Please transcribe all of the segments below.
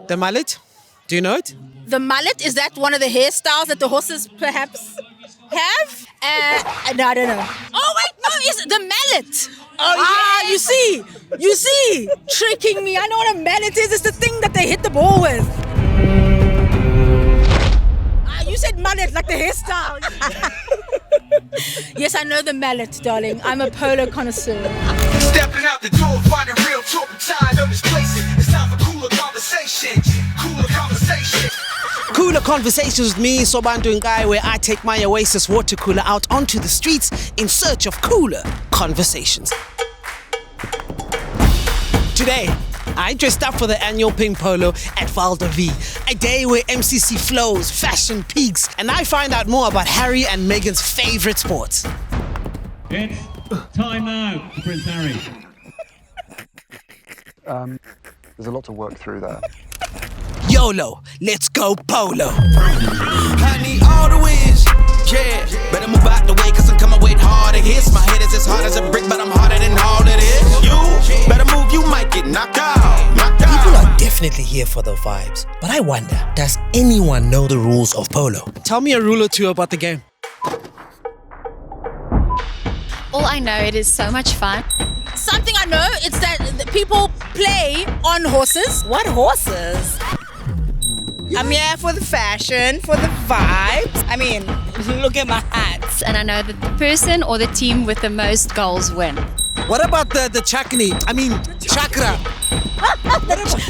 The mullet? Do you know it? The mullet, is that one of the hairstyles that the horses perhaps have? No, I don't know. Oh, wait, no, it's the mallet. Oh, yeah. You see, tricking me. I know what a mallet is. It's the thing that they hit the ball with. You said mallet, like the hairstyle. Yes, I know the mallet, darling. I'm a polo connoisseur. Stepping out the door, finding real turpentine, don't misplace it. It's time for cooler conversation. Cooler conversations with me, Sobantu Nkai, where I take my Oasis water cooler out onto the streets in search of cooler conversations. Today, I dressed up for the annual Pink Polo at Val de Vie, a day where MCC flows, fashion peaks, and I find out more about Harry and Meghan's favorite sports. It's time now, Prince Harry. There's a lot to work through there. YOLO, let's go Polo. I need all the wins, yeah. Better move out the way, cause I'm coming with harder hits. My head is as hard as a brick, but I'm harder than all it is. You better move, you might get knocked out. People are definitely here for the vibes, but I wonder, does anyone know the rules of polo? Tell me a rule or two about the game. All I know, it is so much fun. Something I know, it's that people play on horses. What horses? I'm here for the fashion, for the vibes. I mean, look at my hats. And I know that the person or the team with the most goals win. What about the chakni? I mean, chakra.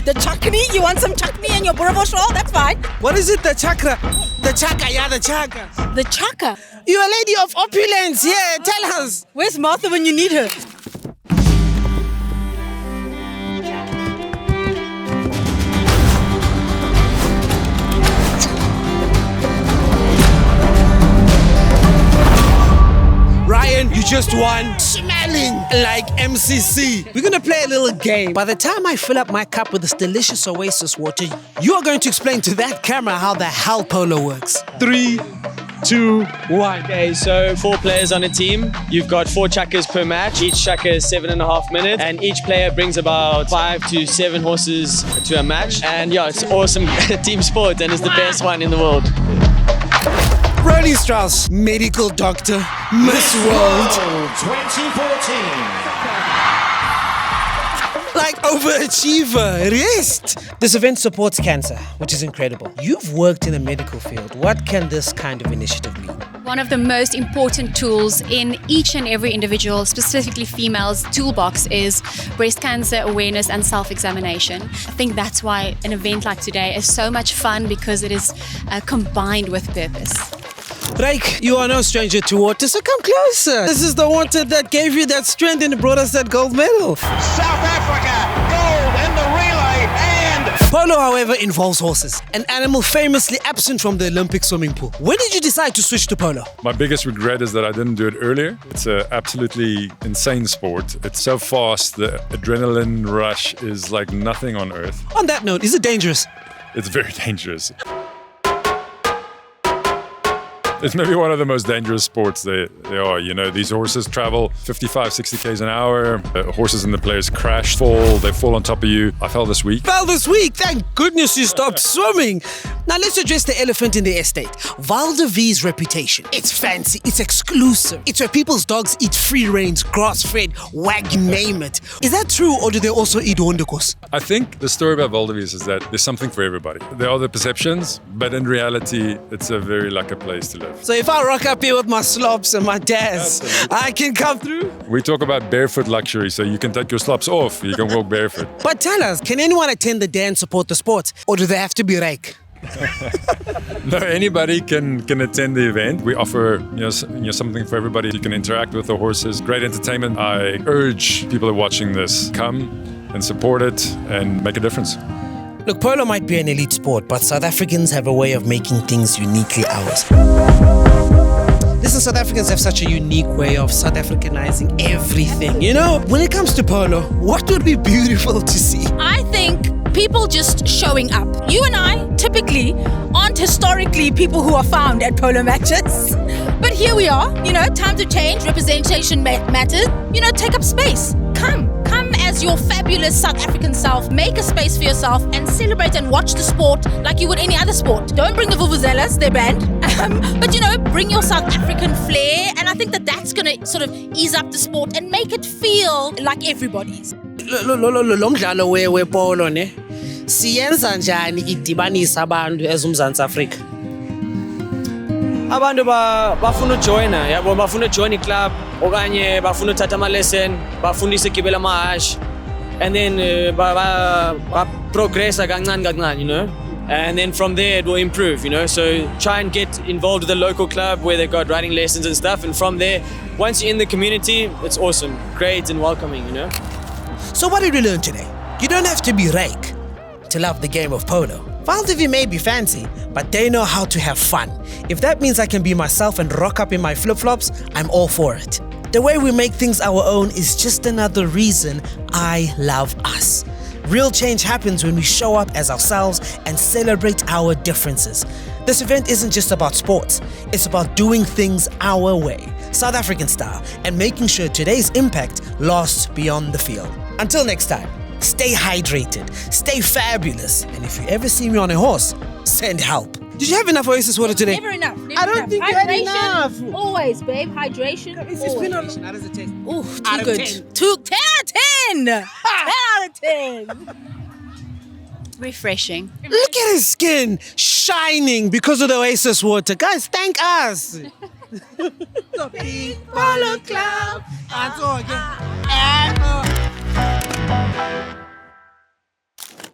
The chutney? You want some chutney in your burrabo shawl? That's fine. What is it, the chakra? The chaka, yeah, the chaka. The chaka. You're a lady of opulence, yeah, tell us. Where's Martha when you need her? Ryan, you just won. Smelling like MCC. We're gonna play a little game. By the time I fill up my cup with this delicious Oasis water, you are going to explain to that camera how the hell polo works. 3, 2, 1. Okay, so 4 players on a team. You've got 4 chakas per match. Each chaka is 7.5 minutes, and each player brings about 5 to 7 horses to a match. And yeah, it's awesome team sport, and it's the best one in the world. Rolly Strauss, medical doctor, Miss World. 2014. Like overachiever, rest. This event supports CANSA, which is incredible. You've worked in the medical field. What can this kind of initiative mean? One of the most important tools in each and every individual, specifically females' toolbox, is breast cancer awareness and self-examination. I think that's why an event like today is so much fun, because it is combined with purpose. Drake, you are no stranger to water, so come closer. This is the water that gave you that strength and brought us that gold medal. South Africa, gold in the relay, and Polo, however, involves horses, an animal famously absent from the Olympic swimming pool. When did you decide to switch to polo? My biggest regret is that I didn't do it earlier. It's an absolutely insane sport. It's so fast, the adrenaline rush is like nothing on earth. On that note, is it dangerous? It's very dangerous. It's maybe one of the most dangerous sports they are. You know, these horses travel 55, 60 k's an hour. Horses and the players crash, fall, they fall on top of you. I fell this week. Fell this week? Thank goodness you stopped swimming. Now let's address the elephant in the estate. Val de Vie's reputation. It's fancy, it's exclusive. It's where people's dogs eat free range, grass-fed, wagyu, name it. Is that true, or do they also eat hondekos? I think the story about Val de Vie is that there's something for everybody. There are the perceptions, but in reality, it's a very lucky place to live. So if I rock up here with my slops and my daz, I can come through? We talk about barefoot luxury, so you can take your slops off, you can walk barefoot. But tell us, can anyone attend the day and support the sport? Or do they have to be rake? No, anybody can attend the event. We offer something for everybody. You can interact with the horses. Great entertainment. I urge people who are watching this, come and support it and make a difference. Look, polo might be an elite sport, but South Africans have a way of making things uniquely ours. Listen, South Africans have such a unique way of South Africanizing everything. You know, when it comes to polo, what would be beautiful to see? I think people just showing up. You and I typically aren't historically people who are found at polo matches. But here we are, time to change, representation matters. Take up space. Come as your fabulous South African self, make a space for yourself and celebrate and watch the sport like you would any other sport. Don't bring the vuvuzelas, they're banned. But you know, bring your South African flair, and I think that that's going to sort of ease up the sport and make it feel like everybody's. Lo mdlalo we-polo ne siyenza njani idibanisa abantu ezumzantsi Afrika? Abantu bafuna ujoyina, yabo bafuna ujoyina iclub okanye bafuna uthatha ama-lesson, bafundise igibela amahashi, and then progressa kancane kancane, you know. And then from there it will improve, you know. So try and get involved with the local club where they've got riding lessons and stuff, and from there, once you're in the community, it's awesome, great and welcoming, you know. So what did we learn today? You don't have to be rake to love the game of polo. Valdivia may be fancy, but they know how to have fun. If that means I can be myself and rock up in my flip-flops, I'm all for it. The way we make things our own is just another reason I love us. Real change happens when we show up as ourselves and celebrate our differences. This event isn't just about sports, it's about doing things our way, South African style, and making sure today's impact lasts beyond the field. Until next time, stay hydrated, stay fabulous, and if you ever see me on a horse, send help. Did you have enough Oasis water today? Never enough. I don't think you had enough. Always, babe. Hydration. It's been on. How does it taste? Ooh, Out too of good. 10. 10 out of 10. 10 out of 10. Refreshing. Look at his skin shining because of the Oasis water. Guys, thank us. The Polo Club. And